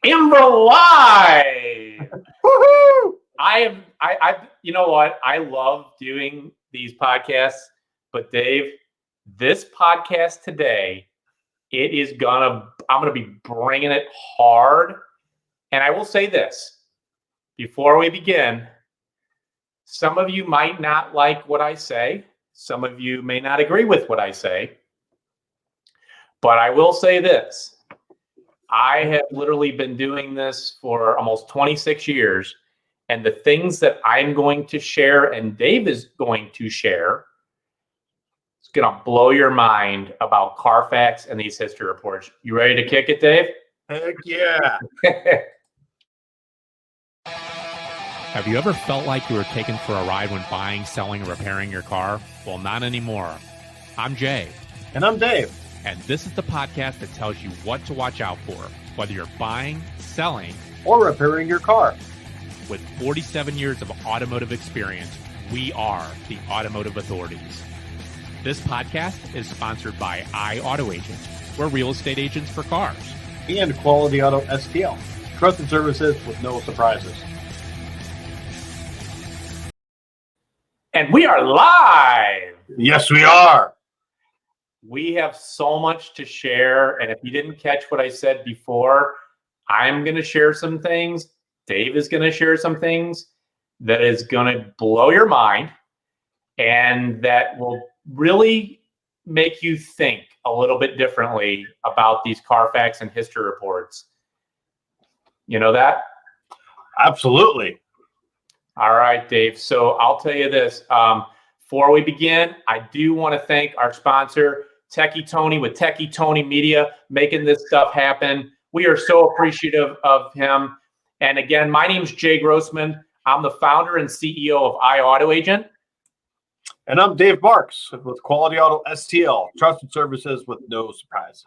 Amber Live. Woohoo! You know what? I love doing these podcasts, but Dave, this podcast today, I'm gonna be bringing it hard. And I will say this before we begin. Some of you might not like what I say. Some of you may not agree with what I say. But I will say this. I have literally been doing this for almost 26 years. And the things that I'm going to share and Dave is going to share, it's going to blow your mind about Carfax and these history reports. You ready to kick it, Dave? Heck yeah. Have you ever felt like you were taken for a ride when buying, selling, or repairing your car? Well, not anymore. I'm Jay. And I'm Dave. And this is the podcast that tells you what to watch out for, whether you're buying, selling, or repairing your car. With 47 years of automotive experience, we are the Automotive Authorities. This podcast is sponsored by iAutoAgent. We're real estate agents for cars. And Quality Auto STL. Trusted services with no surprises. And we are live. Yes, we are. We have so much to share. And if you didn't catch what I said before, I'm going to share some things. Dave is going to share some things that is going to blow your mind and that will really make you think a little bit differently about these Carfax and history reports. You know that? Absolutely. All right, Dave. So I'll tell you this. Before we begin, I do want to thank our sponsor, Techie Tony with Techie Tony Media, making this stuff happen. We are so appreciative of him. And again, my name's Jay Grossman. I'm the founder and CEO of iAutoAgent. And I'm Dave Marks with Quality Auto STL, trusted services with no surprises.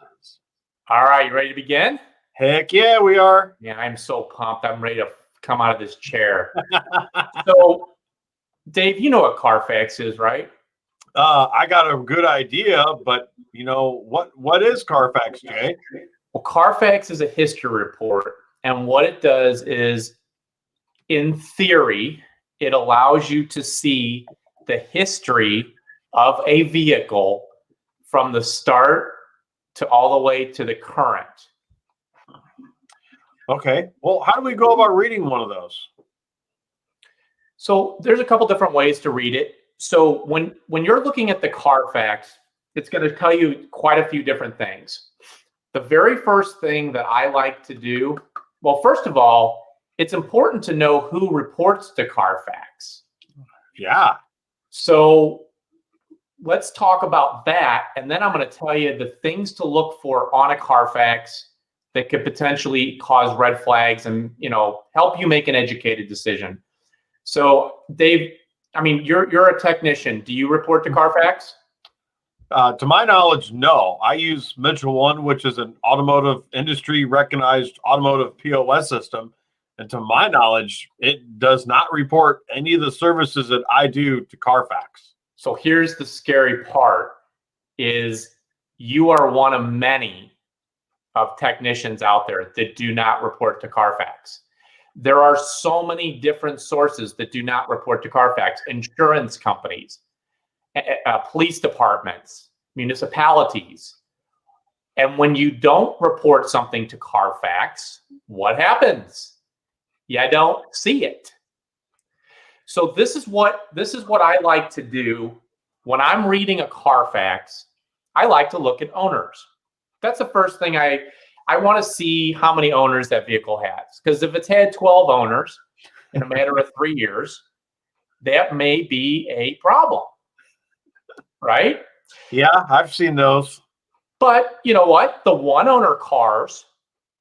All right, you ready to begin? Heck yeah, we are. Yeah, I'm so pumped. I'm ready to come out of this chair. So, Dave, you know what Carfax is, right? I got a good idea, but you know, what is Carfax, Jay? Well, Carfax is a history report. And what it does is, in theory, it allows you to see the history of a vehicle from the start to all the way to the current. Okay. Well, how do we go about reading one of those? So there's a couple different ways to read it. So when you're looking at the Carfax, it's going to tell you quite a few different things. The very first thing that I like to do, well, first of all, it's important to know who reports to Carfax. Yeah. So let's talk about that. And then I'm going to tell you the things to look for on a Carfax that could potentially cause red flags and, help you make an educated decision. So Dave, I mean, you're a technician. Do you report to Carfax? To my knowledge, no. I use Mitchell One, which is an automotive industry recognized automotive POS system. And to my knowledge, it does not report any of the services that I do to Carfax. So here's the scary part is you are one of many of technicians out there that do not report to Carfax. There are so many different sources that do not report to Carfax: insurance companies, police departments, municipalities. And when you don't report something to Carfax, what happens? You don't see it. So this is what I like to do when I'm reading a Carfax. I like to look at owners. That's the first thing I want to see how many owners that vehicle has. Because if it's had 12 owners in a matter of 3 years, that may be a problem. Right? Yeah, I've seen those. But you know what? The one owner cars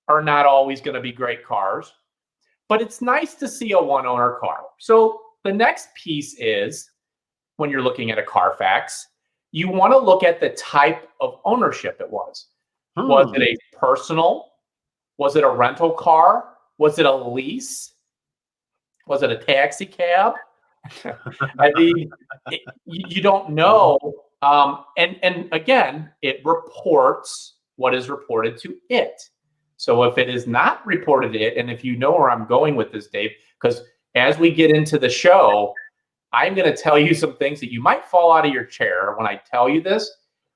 are not always going to be great cars. But it's nice to see a one owner car. So the next piece is, when you're looking at a Carfax, you want to look at the type of ownership it was. Was it a personal? Was it a rental car? Was it a lease? Was it a taxi cab? I mean, you don't know. And again, it reports what is reported to it. So if it is not reported it, and if you know where I'm going with this, Dave, because as we get into the show, I'm going to tell you some things that you might fall out of your chair when I tell you this.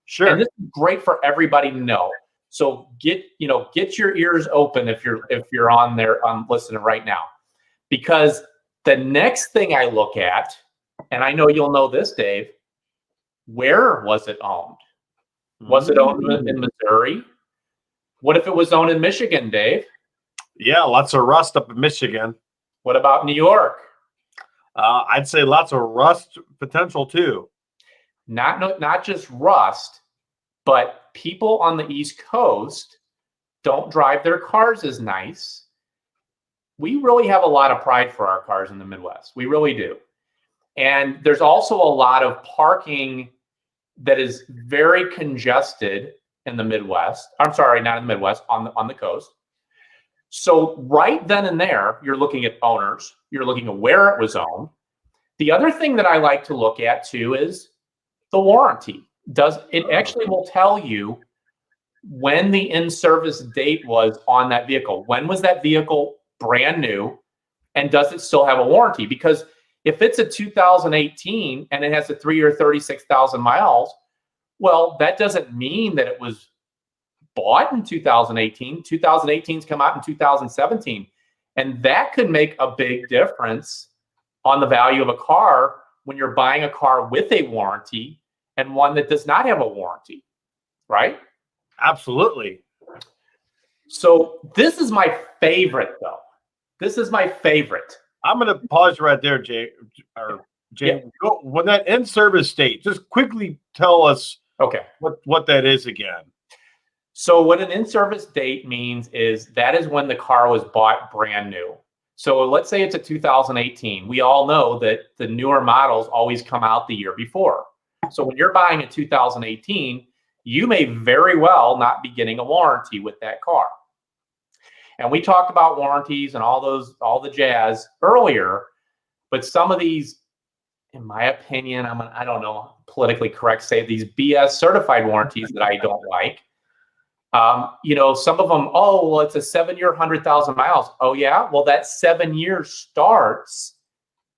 Sure. And this is great for everybody to know. So get your ears open if you're on there listening right now, because the next thing I look at, and I know you'll know this, Dave, where was it owned? Was it owned in Missouri? What if it was owned in Michigan, Dave? Yeah, lots of rust up in Michigan. What about New York? I'd say lots of rust potential too. Not just rust, but people on the East Coast don't drive their cars as nice. We really have a lot of pride for our cars in the Midwest. We really do. And there's also a lot of parking that is very congested in the Midwest. I'm sorry, not in the Midwest, on the coast. So right then and there, you're looking at owners, you're looking at where it was owned. The other thing that I like to look at too is the warranty. It actually will tell you when the in-service date was on that vehicle. When was that vehicle brand new, and does it still have a warranty? Because if it's a 2018 and it has a 3-year 36,000 miles, well, that doesn't mean that it was bought in 2018. 2018's come out in 2017, and that could make a big difference on the value of a car when you're buying a car with a warranty and one that does not have a warranty, right? Absolutely. So this is my favorite, though. This is my favorite. I'm going to pause right there, Jay. Yeah. When that in-service date, just quickly tell us what that is again. So what an in-service date means is that is when the car was bought brand new. So let's say it's a 2018. We all know that the newer models always come out the year before. So when you're buying a 2018, you may very well not be getting a warranty with that car. And we talked about warranties and all the jazz earlier, but some of these, in my opinion, I don't know, politically correct, say these BS certified warranties that I don't like. Some of them, well, it's a 7-year, 100,000 miles. Oh yeah, well that 7 years starts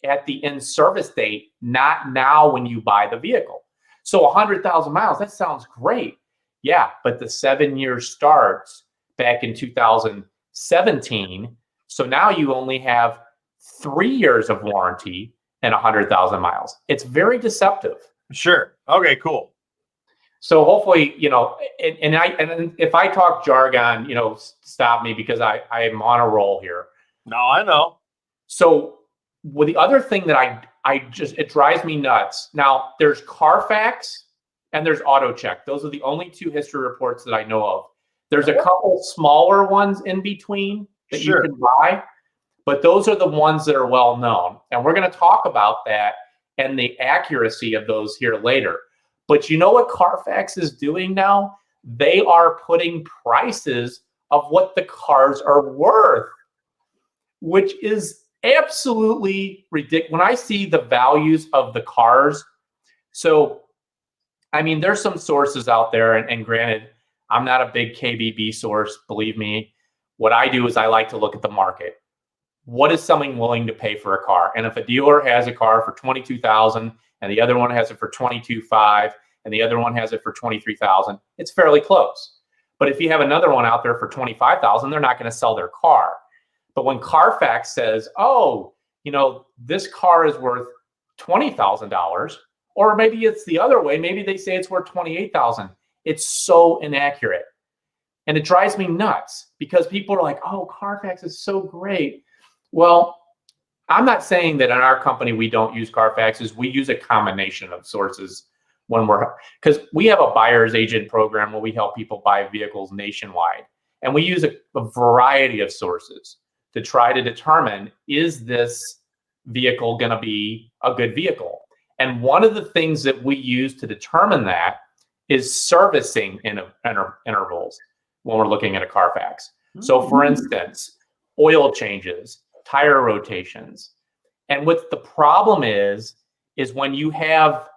at the in-service date, not now when you buy the vehicle. So 100,000 miles, that sounds great. Yeah, but the 7 years starts back in 2017. So now you only have 3 years of warranty and 100,000 miles. It's very deceptive. Sure. Okay, cool. So hopefully, and if I talk jargon, stop me, because I am on a roll here. No, I know. So the other thing that it drives me nuts. Now there's Carfax and there's AutoCheck. Those are the only two history reports that I know of. There's a couple smaller ones in between that you can buy, but those are the ones that are well known. And we're going to talk about that and the accuracy of those here later. But you know what Carfax is doing now? They are putting prices of what the cars are worth, which is absolutely ridiculous. When I see the values of the cars, so, there's some sources out there, and granted, I'm not a big KBB source, believe me. What I do is I like to look at the market. What is someone willing to pay for a car? And if a dealer has a car for $22,000 and the other one has it for $22,500 and the other one has it for $23,000, it's fairly close. But if you have another one out there for $25,000, they're not going to sell their car. But when Carfax says, this car is worth $20,000, or maybe it's the other way, maybe they say it's worth $28,000. It's so inaccurate. And it drives me nuts because people are like, oh, Carfax is so great. Well, I'm not saying that in our company we don't use Carfaxes. We use a combination of sources because we have a buyer's agent program where we help people buy vehicles nationwide. And we use a variety of sources to try to determine, is this vehicle going to be a good vehicle? And one of the things that we use to determine that is servicing intervals when we're looking at a Carfax. So for instance, oil changes, tire rotations. And what the problem is when you have,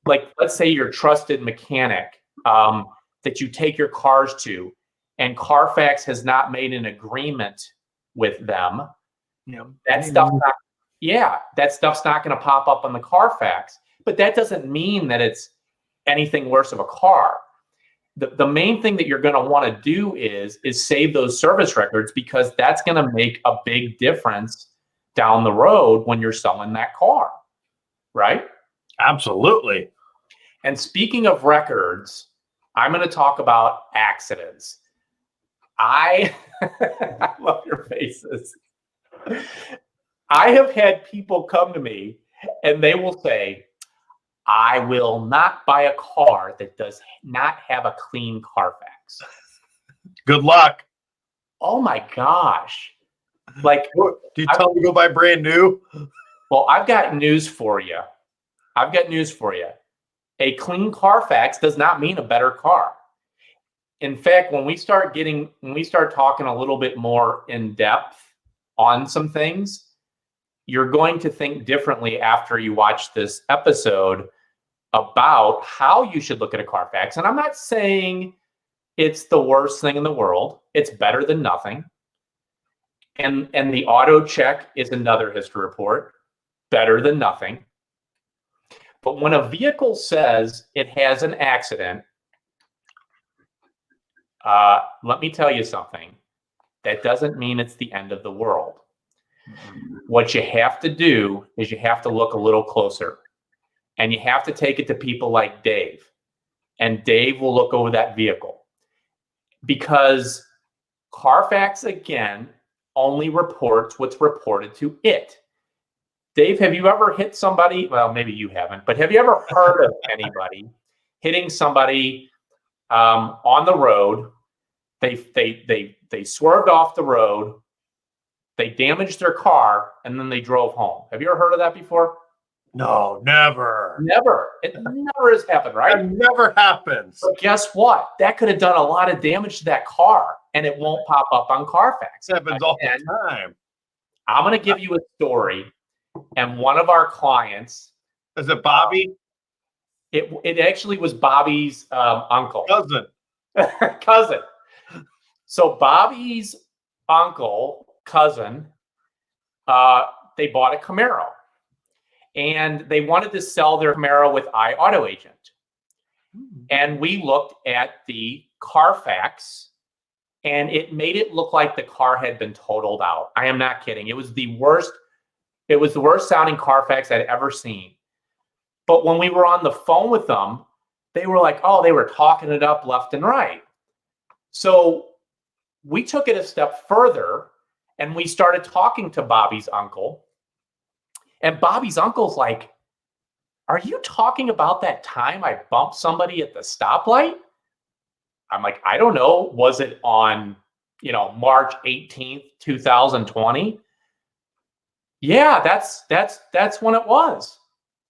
like, let's say your trusted mechanic that you take your cars to, and Carfax has not made an agreement with them, Yeah. that stuff's not going to pop up on the Carfax. But that doesn't mean that it's anything worse of a car. The main thing that you're going to want to do is save those service records, because that's going to make a big difference down the road when you're selling that car, right? Absolutely. And speaking of records, I'm going to talk about accidents. I love your faces. I have had people come to me and they will say, I will not buy a car that does not have a clean Carfax. Good luck. Oh my gosh. Like, Do you tell them to go buy brand new? well, I've got news for you. A clean Carfax does not mean a better car. In fact, when we start talking a little bit more in depth on some things, you're going to think differently after you watch this episode about how you should look at a Carfax. And I'm not saying it's the worst thing in the world. It's better than nothing. And the auto check is another history report, better than nothing. But when a vehicle says it has an accident, let me tell you something. That doesn't mean it's the end of the world. What you have to do is you have to look a little closer. And you have to take it to people like Dave. And Dave will look over that vehicle. Because Carfax, again, only reports what's reported to it. Dave, have you ever hit somebody? Well, maybe you haven't, but have you ever heard of anybody hitting somebody on the road? They swerved off the road, they damaged their car, and then they drove home. Have you ever heard of that before? No, never. Never. It never has happened, right? It never happens. But guess what? That could have done a lot of damage to that car, and it won't pop up on Carfax. It happens all the time. I'm going to give you a story, and one of our clients. Is it Bobby? It actually was Bobby's uncle. Cousin. So Bobby's cousin, they bought a Camaro. And they wanted to sell their Camaro with iAuto Agent. And we looked at the Carfax, and it made it look like the car had been totaled out. I am not kidding. It was the worst sounding Carfax I'd ever seen. But when we were on the phone with them, they were like, oh, they were talking it up left and right. So we took it a step further, and we started talking to Bobby's uncle. And Bobby's uncle's like, are you talking about that time I bumped somebody at the stoplight? I'm like, I don't know. Was it on, March 18th, 2020? Yeah, that's when it was.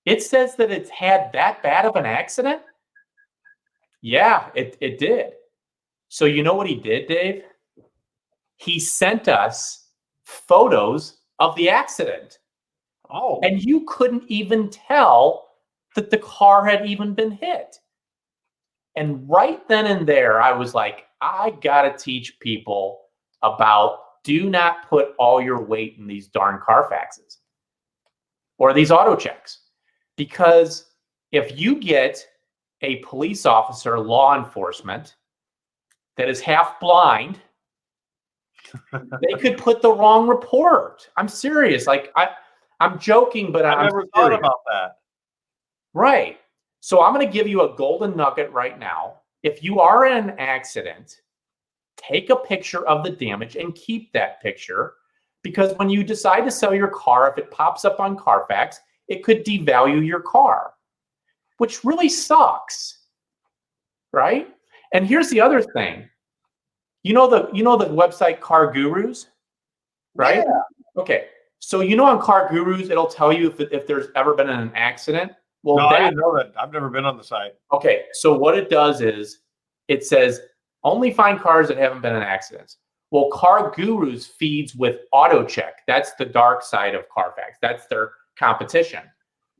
It says that it's had that bad of an accident? Yeah, it did. So you know what he did, Dave? He sent us photos of the accident. Oh. And you couldn't even tell that the car had even been hit. And right then and there, I was like, I got to teach people about do not put all your weight in these darn Carfaxes or these auto checks. Because if you get a police officer, law enforcement, that is half blind, they could put the wrong report. I'm serious. Like, I'm joking, but I never thought about that. Right. So I'm going to give you a golden nugget right now. If you are in an accident, take a picture of the damage and keep that picture, because when you decide to sell your car, if it pops up on Carfax, it could devalue your car, which really sucks. Right? And here's the other thing. You know the website Car Gurus, right? Yeah. Okay. So on Car Gurus, it'll tell you if there's ever been an accident. Well, no, I didn't know that. I've never been on the site. Okay, so what it does is it says only find cars that haven't been in accidents. Well, Car Gurus feeds with auto check. That's the dark side of Carfax. That's their competition.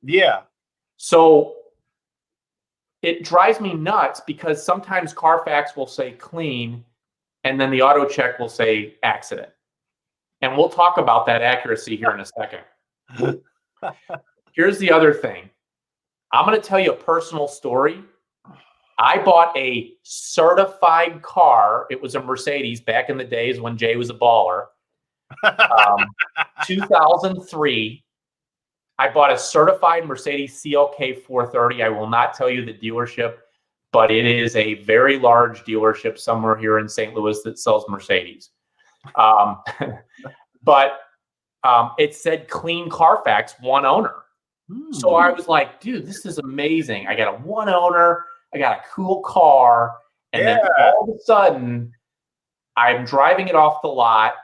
Yeah. So it drives me nuts because sometimes Carfax will say clean and then the auto check will say accident. And we'll talk about that accuracy here in a second. Here's the other thing. I'm going to tell you a personal story. I bought a certified car. It was a Mercedes back in the days when Jay was a baller. 2003. I bought a certified Mercedes CLK 430. I will not tell you the dealership, but it is a very large dealership somewhere here in St. Louis that sells Mercedes. But it said clean Carfax, one owner. So I was like, dude, this is amazing. I got a one owner. I got a cool car. And then all of a sudden, I'm driving it off the lot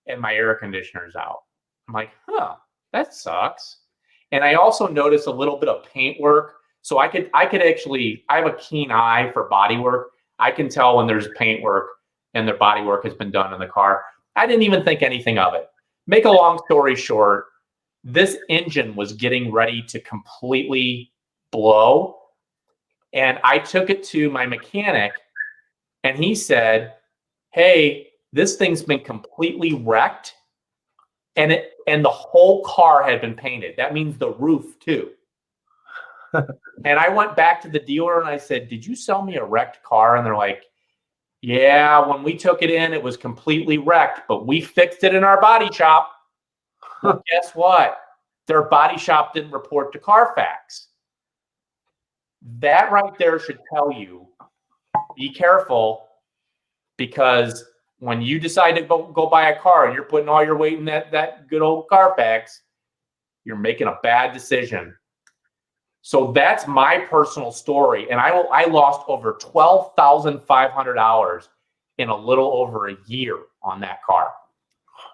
and my air conditioner's out. I'm like, that sucks. And I also noticed a little bit of paint work. So I could actually, I have a keen eye for body work. I can tell when there's paint work and the body work has been done in the car. I didn't even think anything of it. Make a long story short, this engine was getting ready to completely blow. And I took it to my mechanic and he said, hey, this thing's been completely wrecked. And the whole car had been painted. That means the roof too. And I went back to the dealer and I said, did you sell me a wrecked car? And they're like, yeah, when we took it in, it was completely wrecked, but we fixed it in our body shop. Well, guess what? Their body shop didn't report to Carfax. That right there should tell you, be careful, because when you decide to go buy a car and you're putting all your weight in that good old Carfax, you're making a bad decision. So that's my personal story. And I lost over $12,500 in a little over a year on that car.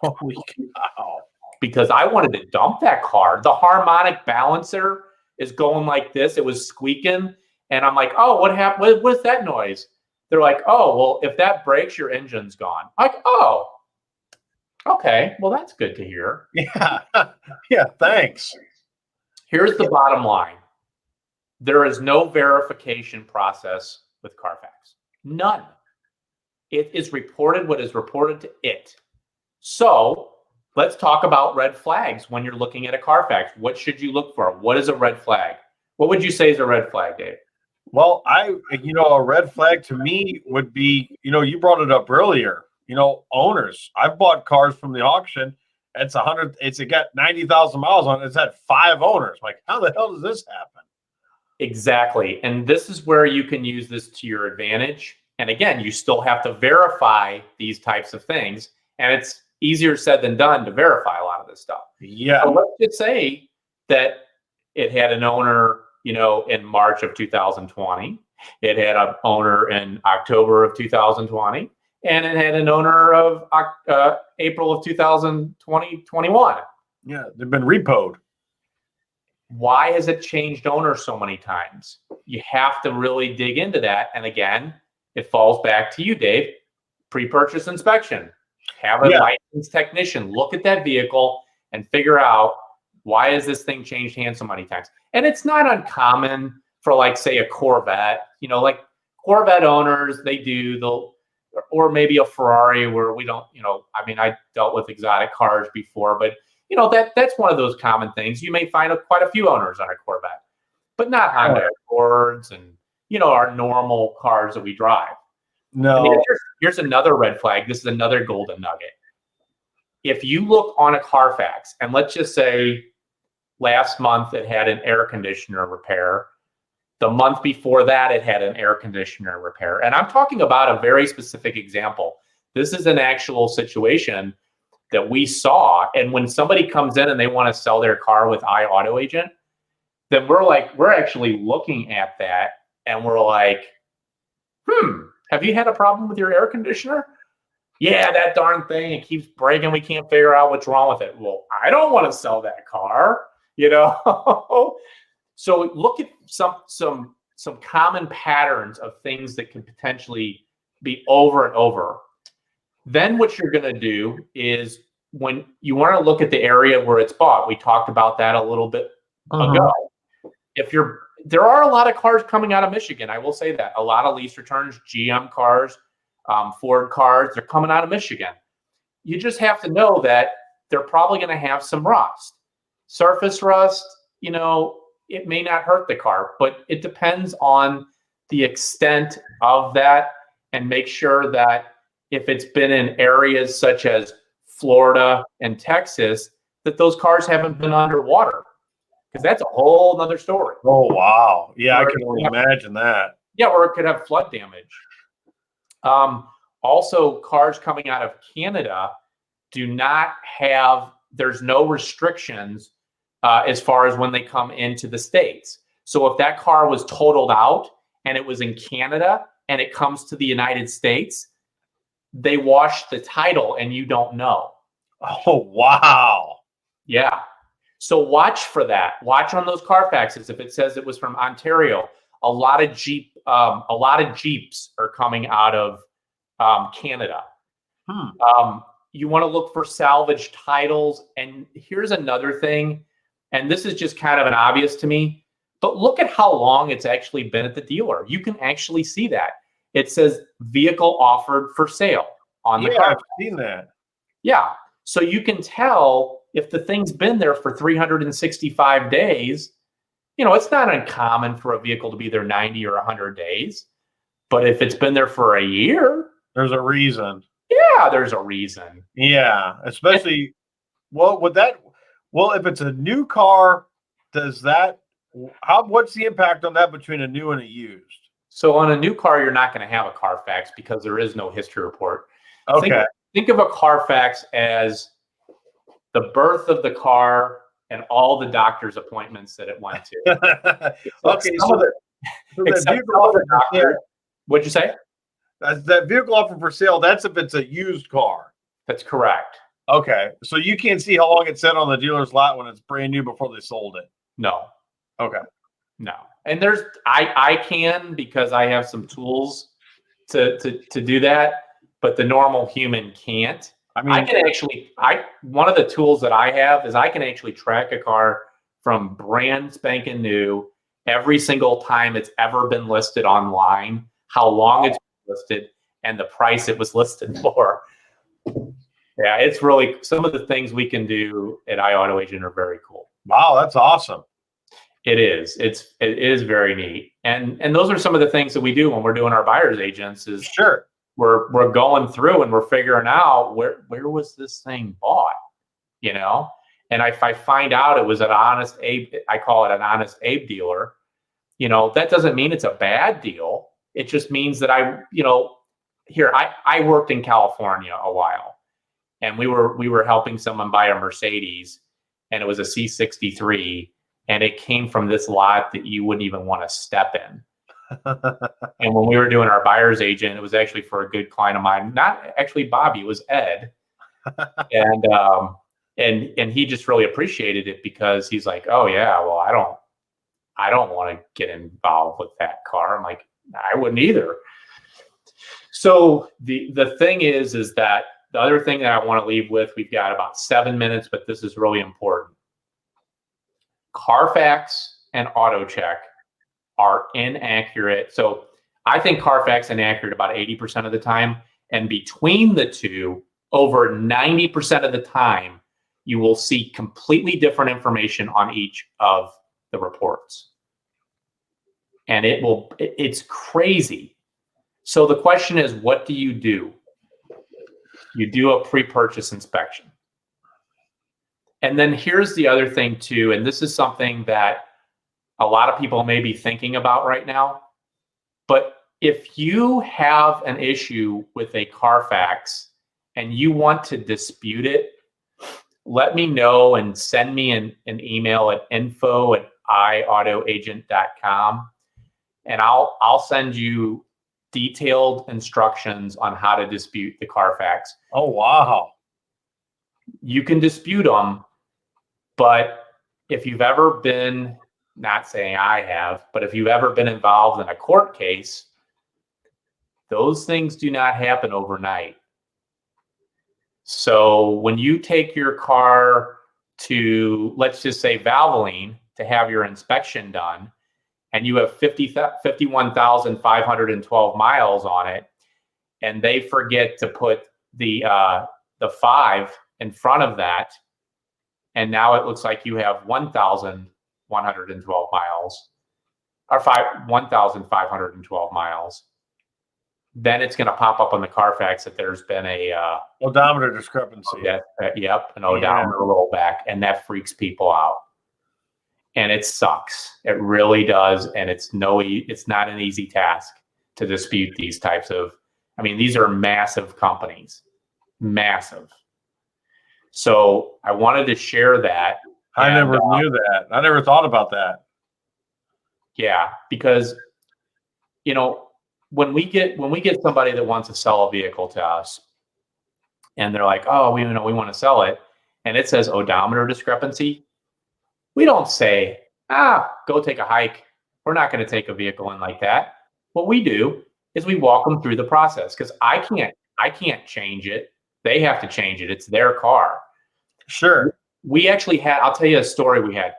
Holy cow. Because I wanted to dump that car. The harmonic balancer is going like this. It was squeaking. And I'm like, oh, what happened? What's that noise? They're like, oh, well, if that breaks, your engine's gone. I'm like, oh, okay. Well, that's good to hear. Yeah. Yeah, thanks. Here's the bottom line. There is no verification process with Carfax. None. It is reported what is reported to it. So let's talk about red flags when you're looking at a Carfax. What should you look for? What is a red flag? What would you say is a red flag, Dave? Well, a red flag to me would be, you brought it up earlier, owners. I've bought cars from the auction. It got 90,000 miles on it. It's had 5 owners. Like, how the hell does this happen? Exactly. And this is where you can use this to your advantage. And again, you still have to verify these types of things. And it's easier said than done to verify a lot of this stuff. Yeah. So let's just say that it had an owner, in March of 2020. It had an owner in October of 2020. And it had an owner of April of 2021. Yeah, they've been repoed. Why has it changed owners so many times? You have to really dig into that. And again, it falls back to you, Dave. Pre-purchase inspection. Have a licensed technician look at that vehicle and figure out, why has this thing changed hands so many times? And it's not uncommon for, like, say, a Corvette. Like Corvette owners, or maybe a Ferrari where we don't, I dealt with exotic cars before, but that's one of those common things. You may find quite a few owners on a Corvette, but not Honda Accords and, our normal cars that we drive. No. Here's another red flag. This is another golden nugget. If you look on a Carfax, and let's just say last month it had an air conditioner repair. The month before that, it had an air conditioner repair. And I'm talking about a very specific example. This is an actual situation that we saw. And when somebody comes in and they want to sell their car with iAuto Agent, then we're actually looking at that and we're like, have you had a problem with your air conditioner? Yeah, that darn thing, it keeps breaking. We can't figure out what's wrong with it. Well, I don't want to sell that car, So look at some common patterns of things that could potentially be over and over. Then what you're going to do is, when you want to look at the area where it's bought, we talked about that a little bit ago. There are a lot of cars coming out of Michigan. I will say that a lot of lease returns, GM cars, Ford cars, they're coming out of Michigan. You just have to know that they're probably going to have some rust. Surface rust, it may not hurt the car, but it depends on the extent of that, and make sure that if it's been in areas such as Florida and Texas, that those cars haven't been underwater, because that's a whole nother story. Oh, wow. Yeah, I Where- can only imagine that. Yeah, or it could have flood damage. Also, cars coming out of Canada do not have, there's no restrictions as far as when they come into the States. So if that car was totaled out and it was in Canada and it comes to the United States, they wash the title and you don't know. Oh, wow. Yeah. So watch for that. Watch on those Carfaxes if it says it was from Ontario. A lot of Jeeps are coming out of Canada. You want to look for salvage titles. And here's another thing, and this is just kind of an obvious to me, but look at how long it's actually been at the dealer. You can actually see that. It says vehicle offered for sale on the car. I've seen that. Yeah. So you can tell if the thing's been there for 365 days. It's not uncommon for a vehicle to be there 90 or 100 days. But if it's been there for a year, there's a reason. Yeah, there's a reason. Yeah, especially, if it's a new car, what's the impact on that between a new and a used? So on a new car, you're not going to have a Carfax because there is no history report. Okay. Think of a Carfax as the birth of the car and all the doctor's appointments that it went to. Okay, so that vehicle offered for sale. What'd you say? That vehicle offered for sale, that's if it's a used car. That's correct. Okay, so you can't see how long it sat on the dealer's lot when it's brand new before they sold it. No. Okay. No. And I can, because I have some tools to do that, but the normal human can't. One of the tools that I have is I can actually track a car from brand spanking new every single time it's ever been listed online, how long it's been listed, and the price it was listed for. Yeah, it's really, some of the things we can do at iAuto Agent are very cool. Wow, that's awesome. It is. It is very neat. And those are some of the things that we do when we're doing our buyer's agents is sure. We're going through and we're figuring out where was this thing bought, And if I find out it was an honest Abe, I call it an honest Abe dealer, that doesn't mean it's a bad deal. It just means that I worked in California a while, and we were helping someone buy a Mercedes, and it was a C63, and it came from this lot that you wouldn't even want to step in. And when we were doing our buyer's agent, it was actually for a good client of mine, not actually Bobby, it was Ed. And he just really appreciated it because he's like, oh yeah, well, I don't want to get involved with that car. I'm like, I wouldn't either. So the thing is that the other thing that I want to leave with, we've got about 7 minutes, but this is really important. Carfax and AutoCheck are inaccurate. So I think Carfax inaccurate about 80% of the time. And between the two, over 90% of the time, you will see completely different information on each of the reports. And it's crazy. So the question is, what do? You do a pre-purchase inspection. And then here's the other thing too, and this is something that a lot of people may be thinking about right now. But if you have an issue with a Carfax and you want to dispute it, let me know and send me an email at info@iautoagent.com, and I'll send you detailed instructions on how to dispute the Carfax. Oh, wow. You can dispute them, but if you've ever been, not saying I have, but if you've ever been involved in a court case, those things do not happen overnight. So when you take your car to, let's just say, Valvoline to have your inspection done, and you have 51,512 miles on it, and they forget to put the 5 in front of that, and now it looks like you have 1,112 miles or 1,512 miles. Then it's going to pop up on the Carfax that there's been a odometer discrepancy. An odometer rollback, and that freaks people out. And it sucks. It really does, and it's not an easy task to dispute these types of. I mean, these are massive companies, massive. So I wanted to share that. I never knew that. I never thought about that. Yeah, because when we get somebody that wants to sell a vehicle to us, and they're like, "Oh, we want to sell it," and it says odometer discrepancy, we don't say, "Go take a hike." We're not going to take a vehicle in like that. What we do is we walk them through the process, because I can't change it. They have to change it. It's their car. Sure. We actually had. I'll tell you a story we had.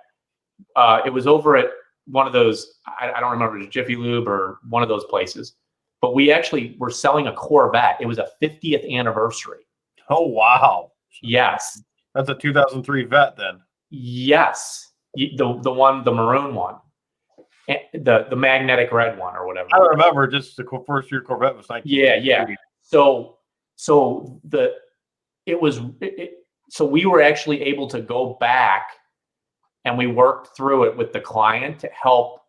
It was over at one of those. I don't remember, Jiffy Lube or one of those places. But we actually were selling a Corvette. It was a 50th anniversary. Oh, wow. Yes. That's a 2003 Vet then. Yes. The maroon one. The magnetic red one or whatever. I remember just the first year Corvette was 19. Yeah. So we were actually able to go back, and we worked through it with the client to help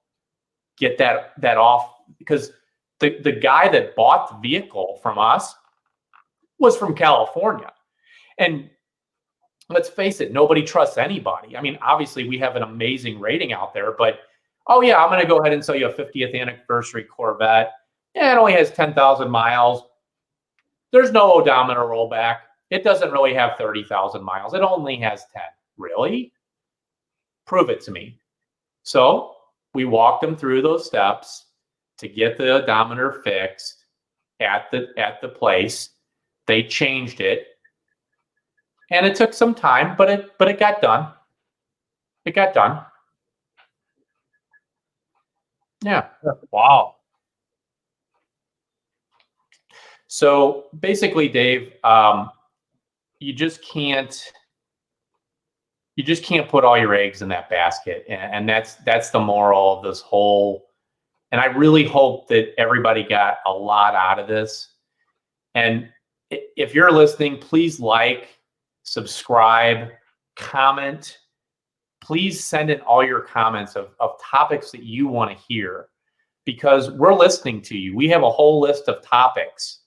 get that off, because the guy that bought the vehicle from us was from California. And let's face it, nobody trusts anybody. I mean, obviously we have an amazing rating out there, but oh yeah, I'm going to go ahead and sell you a 50th anniversary Corvette. Yeah, it only has 10,000 miles. There's no odometer rollback. It doesn't really have 30,000 miles. It only has 10. Really? Prove it to me. So we walked them through those steps to get the odometer fixed at the place. They changed it, and it took some time, but it got done. It got done. Yeah. Wow. So basically, Dave, you just can't put all your eggs in that basket, and that's the moral of this whole. And I really hope that everybody got a lot out of this. And if you're listening, please subscribe, comment. Please send in all your comments of topics that you want to hear, because we're listening to you. We have a whole list of topics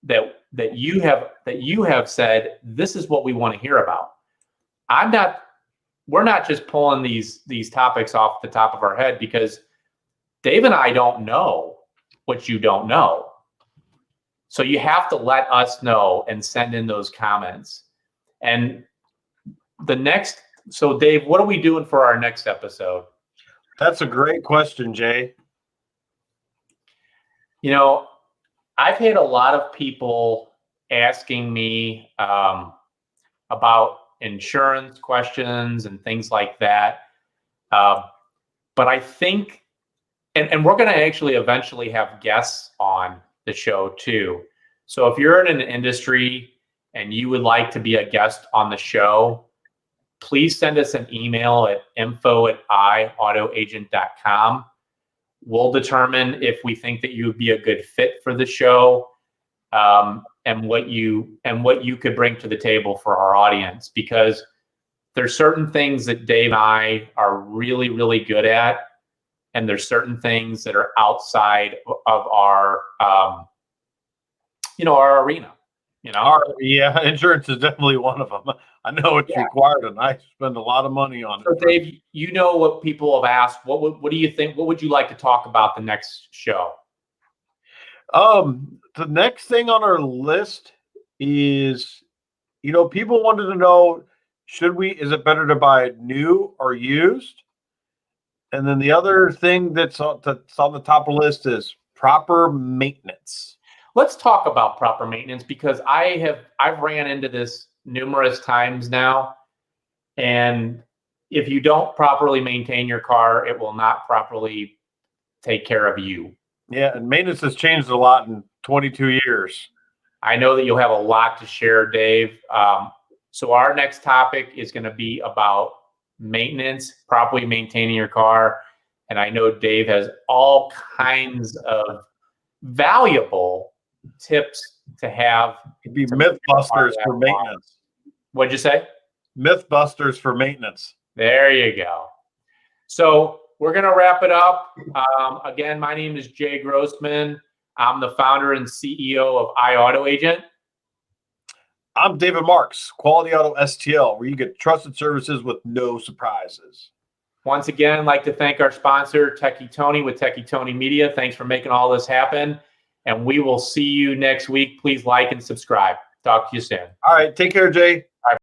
that you have said, this is what we want to hear about. We're not just pulling these topics off the top of our head, because Dave and I don't know what you don't know. So you have to let us know and send in those comments. And so Dave, what are we doing for our next episode? That's a great question, Jay. I've had a lot of people asking me about insurance questions and things like that. But I think, and we're going to actually eventually have guests on the show too. So if you're in an industry and you would like to be a guest on the show, please send us an email at info@iautoagent.com. We'll determine if we think that you would be a good fit for the show, and what you could bring to the table for our audience, because there's certain things that Dave and I are really, really good at, and there's certain things that are outside of our arena. Insurance is definitely one of them. I know it's required, and I spend a lot of money on it. So Dave, what people have asked. What do you think? What would you like to talk about the next show? The next thing on our list is, people wanted to know, is it better to buy new or used? And then the other thing that's on the top of the list is proper maintenance. Let's talk about proper maintenance, because I've ran into this numerous times now. And if you don't properly maintain your car, it will not properly take care of you. Yeah, and maintenance has changed a lot in 22 years. I know that you'll have a lot to share, Dave. So our next topic is going to be about maintenance, properly maintaining your car. And I know Dave has all kinds of valuable tips to have. It'd be Mythbusters for maintenance. What'd you say? Mythbusters for maintenance. There you go. So we're going to wrap it up. Again, my name is Jay Grossman. I'm the founder and CEO of iAutoAgent. I'm David Marks, Quality Auto STL, where you get trusted services with no surprises. Once again, I'd like to thank our sponsor, Techie Tony with Techie Tony Media. Thanks for making all this happen. And we will see you next week. Please like and subscribe. Talk to you soon. All right. Take care, Jay.